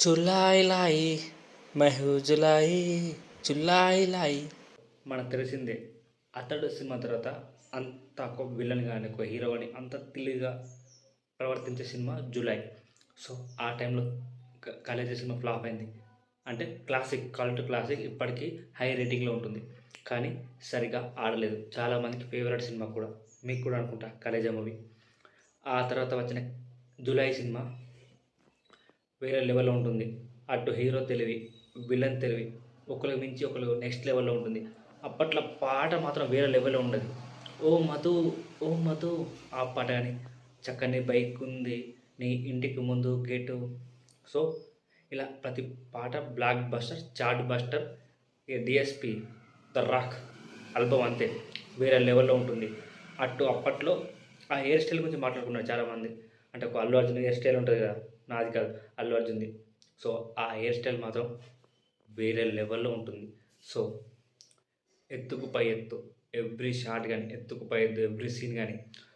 చులాయి లాయి మహు జులాయి చులాయి లాయి. మనకు తెలిసిందే అతడు సినిమా తర్వాత అంత ఒక విలన్ కానీ ఒక హీరో కానీ అంత తెలివిగా ప్రవర్తించే సినిమా జులై. సో ఆ టైంలో కాలేజీ సినిమా ఫ్లాప్ అయింది. అంటే క్లాసిక్ కల్ట్ క్లాసిక్ ఇప్పటికీ హై రేటింగ్లో ఉంటుంది. కానీ సరిగా ఆడలేదు. చాలామందికి ఫేవరెట్ సినిమా కూడా, మీకు కూడా అనుకుంటా కాలేజా మూవీ. ఆ తర్వాత వచ్చిన జులై సినిమా వేరే లెవెల్లో ఉంటుంది. అటు హీరో తెలివి, విలన్ తెలివి ఒకరికి మించి ఒకరు నెక్స్ట్ లెవెల్లో ఉంటుంది. అప్పట్లో పాట మాత్రం వేరే లెవెల్లో ఉండదు. ఓ మధు ఓ మధు ఆ పాట కానీ, చక్కని బైక్ ఉంది నీ ఇంటికి ముందు గేటు. సో ఇలా ప్రతి పాట block buster, chart buster. DSP the rock album అంతే వేరే లెవెల్లో ఉంటుంది. అటు అప్పట్లో ఆ హెయిర్ స్టైల్ గురించి మాట్లాడుకున్నారు చాలామంది. అంటే ఒక అల్లు అర్జున్ హెయిర్ స్టైల్ ఉంటుంది కదా, నాది కాదు అల్లు అర్జున్ది. సో ఆ హెయిర్ స్టైల్ మాత్రం వేరే లెవెల్లో ఉంటుంది. సో ఎత్తుకు పై ఎత్తు, ఎవ్రీ షాట్ కానీ, ఎత్తుకు పై ఎత్తు ఎవ్రీ సీన్ కానీ